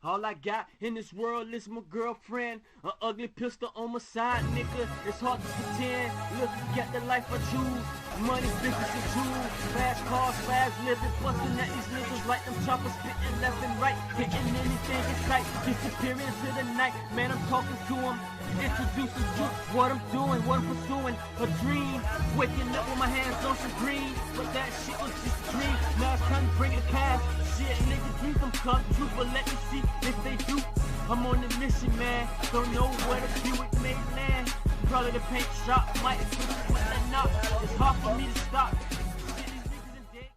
All I got in this world is my girlfriend. An ugly pistol on my side, nigga. It's hard to pretend. Look at the life I choose. Money, business, and jewels. Fast cars, fast living. Busting at these niggas like them choppers spitting left and right. Hitting anything in sight. Disappearing into the night. Man, I'm talking to them. Introducing to what I'm doing, what I'm pursuing. A dream. Waking up with my hands on some green. But that shit was just a dream. Now it's time to bring it past. Shit, nigga, dreams them come true, but let me see if they do. I'm on the mission, man. Don't know where the Buick may land. Probably the paint shop, might switch it, but that not. It's hard for me to stop. Shit, these niggas in dead.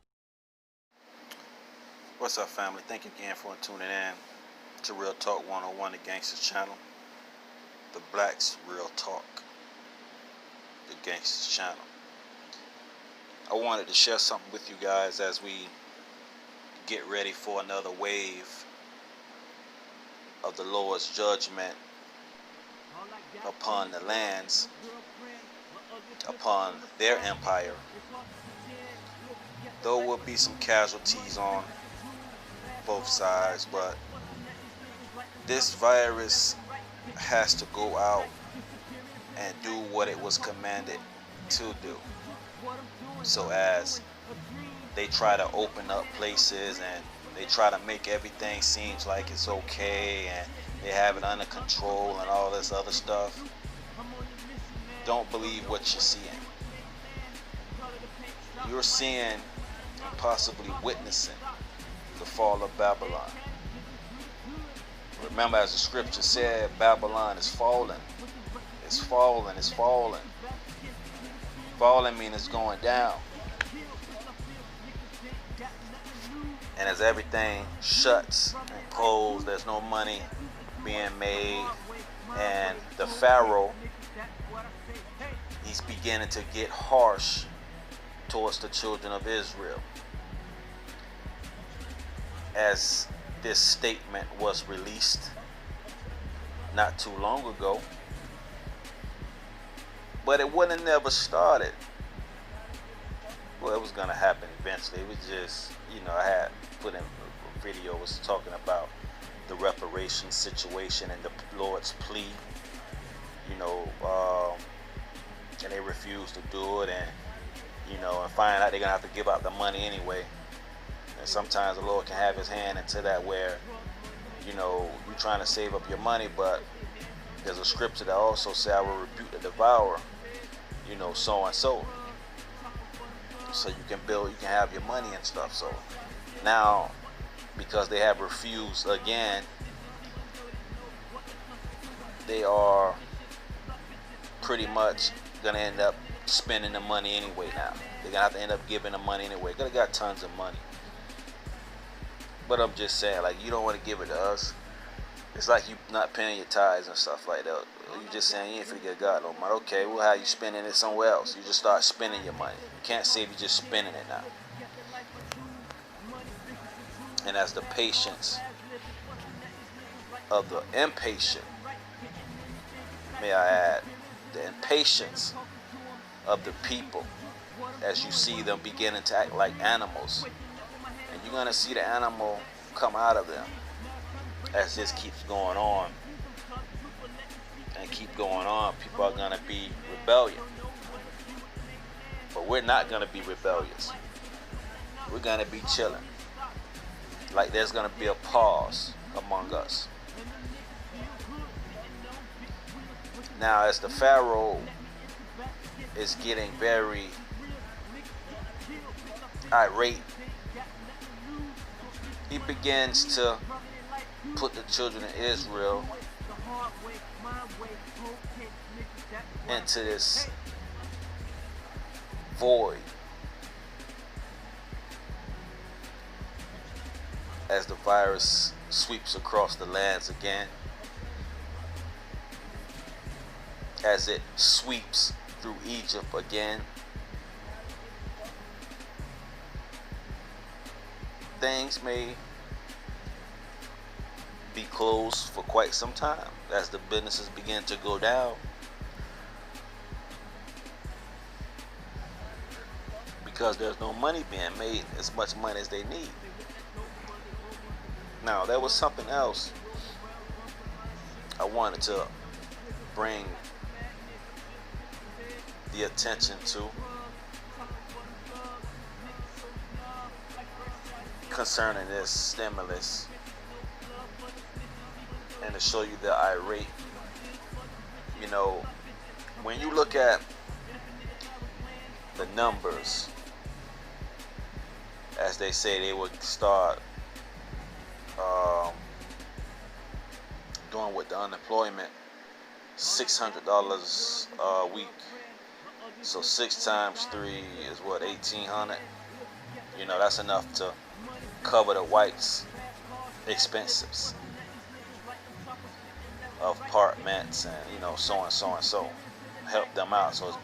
What's up, family? Thank you again for tuning in to Real Talk 101, the Gangsters channel. The Blacks Real Talk, the Gangsters channel. I wanted to share something with you guys as we get ready for another wave of the Lord's judgment upon the lands, upon their empire. There will be some casualties on both sides, but this virus has to go out and do what it was commanded to do. So as they try to open up places and they try to make everything seems like it's okay and they have it under control and all this other stuff, don't believe what you're seeing. You're seeing and possibly witnessing the fall of Babylon. Remember, as the scripture said, Babylon is falling. It's falling, it's falling. Falling means it's going down. And as everything shuts and closes, there's no money being made. And the Pharaoh, he's beginning to get harsh towards the children of Israel. As this statement was released not too long ago, but it wouldn't have never started. Well, it was gonna happen eventually. It was just, I had put in a video was talking about the reparations situation and the Lord's plea, and they refused to do it, and and find out they're gonna have to give out the money anyway. And sometimes the Lord can have his hand into that where, you're trying to save up your money, but there's a scripture that also says, I will rebuke the devourer, so and so. So you can build, you can have your money and stuff. So now, because they have refused again, they are pretty much going to end up spending the money anyway now. They're going to have to end up giving the money anyway. They got tons of money. But I'm just saying, like, you don't want to give it to us. It's like you not paying your tithes and stuff like that. You just saying you ain't finna get God no money. Okay, well, how you spending it somewhere else? You just start spending your money. You can't say you just spending it now. And as the patience of the impatient, may I add, the impatience of the people, as you see them beginning to act like animals, and you're gonna see the animal come out of them as this keeps going on and keep going on. People are gonna be rebellious, but we're not gonna be rebellious. We're gonna be chilling. Like there's gonna be a pause among us. Now, as the Pharaoh is getting very irate, he begins to put the children of Israel into this void. As the virus sweeps across the lands again, as it sweeps through Egypt again, things may be closed for quite some time as the businesses begin to go down, because there's no money being made, as much money as they need. Now, there was something else I wanted to bring the attention to concerning this stimulus, and to show you the irate. You know, when you look at the numbers, as they say they would start doing with the unemployment, $600 a week. So 6 times 3 is what, 1,800. You know, that's enough to cover the whites' expenses of apartments and, you know, so and so and so. Help them out. So it's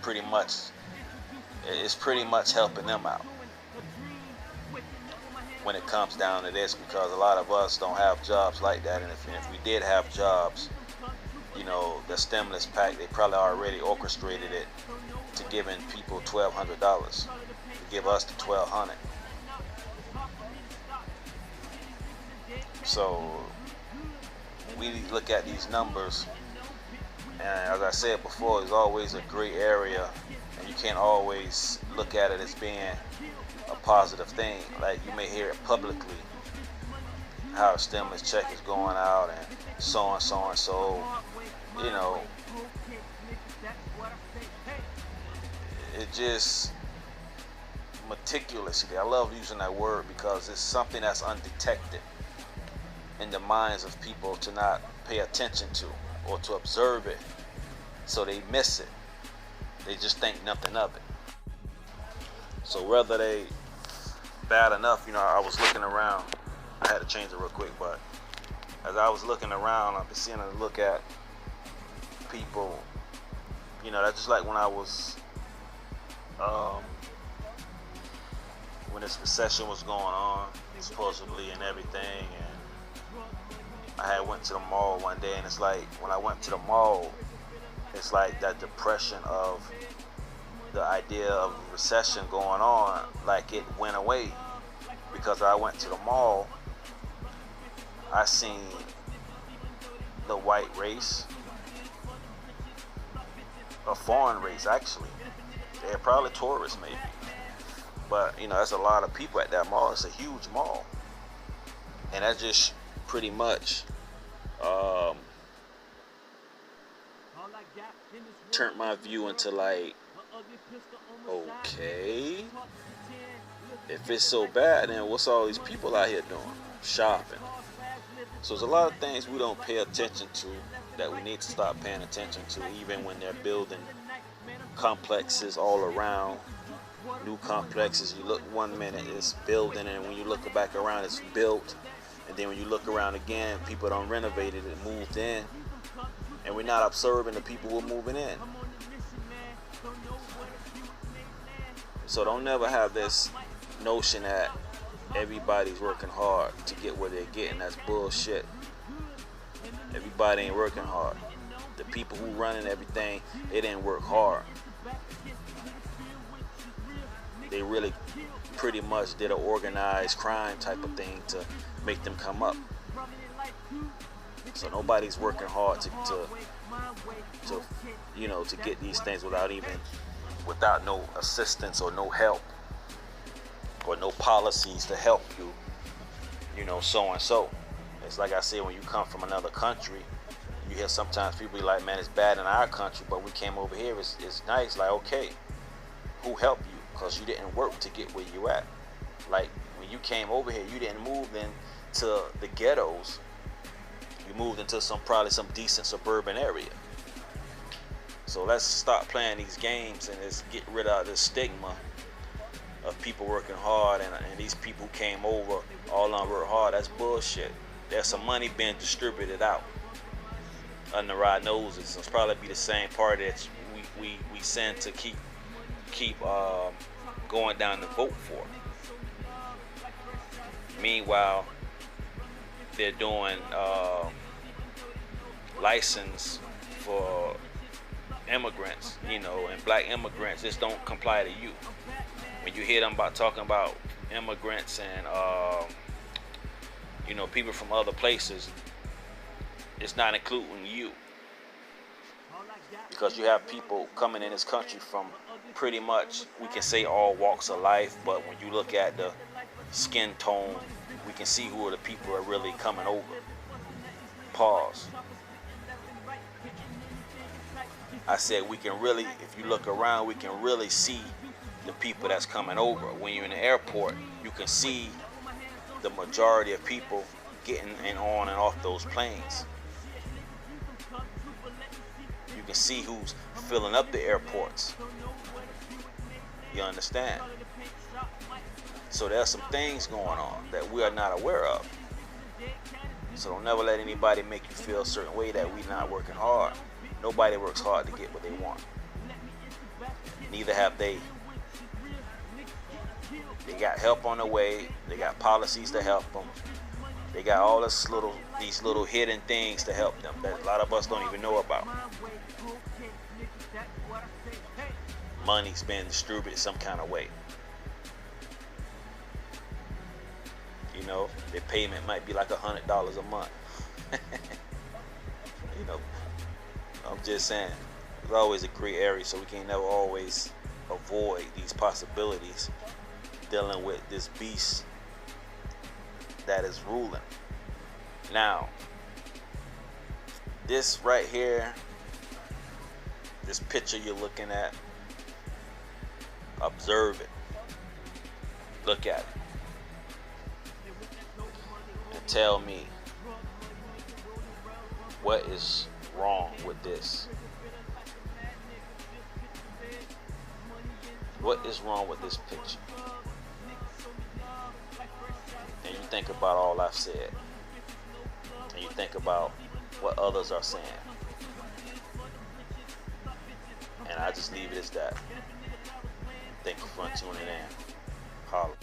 pretty much helping them out when it comes down to this, because a lot of us don't have jobs like that. And if we did have jobs, you know, the stimulus pack, they probably already orchestrated it to giving people $1,200, to give us the $1,200. So we look at these numbers, and as I said before, there's always a gray area, and you can't always look at it as being a positive thing. Like, you may hear it publicly, how a stimulus check is going out and so and so and so. You know, it just meticulously, I love using that word because it's something that's undetected in the minds of people to not pay attention to or to observe it, so they miss it. They just think nothing of it. So whether they bad enough, you know, I was looking around. I had to change it real quick, but as I was looking around, I've been seeing a look at people. You know, that's just like when I was, when this recession was going on, supposedly, and everything, and I had went to the mall one day, and it's like when I went to the mall, it's like that depression of the idea of recession going on, like it went away, because I went to the mall. I seen the white race, a foreign race actually. They're probably tourists maybe, but you know, there's a lot of people at that mall. It's a huge mall, and that just pretty much turned my view into like, okay, if it's so bad, then what's all these people out here doing? Shopping. So there's a lot of things we don't pay attention to that we need to start paying attention to, even when they're building complexes all around. New complexes, you look one minute it's building, and when you look back around it's built, and then when you look around again, people don't renovated it, moved in, and we're not observing the people who are moving in. So don't never have this notion that everybody's working hard to get where they're getting. That's bullshit. Everybody ain't working hard. The people who running everything, they didn't work hard. They really pretty much did an organized crime type of thing to make them come up. So nobody's working hard to you know, to get these things without no assistance or no help or no policies to help you, you know, so and so. It's like I said, when you come from another country, you hear sometimes people be like, man, it's bad in our country, but we came over here, it's nice. Like, okay, who helped you? Because you didn't work to get where you at. Like, when you came over here, you didn't move into the ghettos. You moved into probably some decent suburban area. So let's stop playing these games and let's get rid of this stigma of people working hard, and these people who came over all on work hard. That's bullshit. There's some money being distributed out under our noses. It's probably be the same party that we send to keep going down to vote for. Meanwhile, they're doing license for immigrants, you know, and black immigrants just don't comply to you. When you hear them talking about immigrants and You know, people from other places, it's not including you. Because you have people coming in this country from pretty much, we can say, all walks of life. But when you look at the skin tone, we can see who are the people who are really coming over. Pause. I said we can really, if you look around, we can really see the people that's coming over. When you're in the airport, you can see the majority of people getting in on and off those planes. You can see who's filling up the airports. You understand? So there's some things going on that we are not aware of. So don't never let anybody make you feel a certain way that we're not working hard. Nobody works hard to get what they want. Neither have they. They got help on the way. They got policies to help them. They got all these little hidden things to help them that a lot of us don't even know about. Money's being distributed some kind of way. You know, their payment might be like $100 a month. You know, I'm just saying, there's always a gray area, so we can't never always avoid these possibilities dealing with this beast that is ruling. Now, this right here, this picture you're looking at, observe it. Look at it. And tell me what is wrong with this. What is wrong with this picture? And you think about all I've said. And you think about what others are saying. And I just leave it as that. Thank you for tuning in. Holla.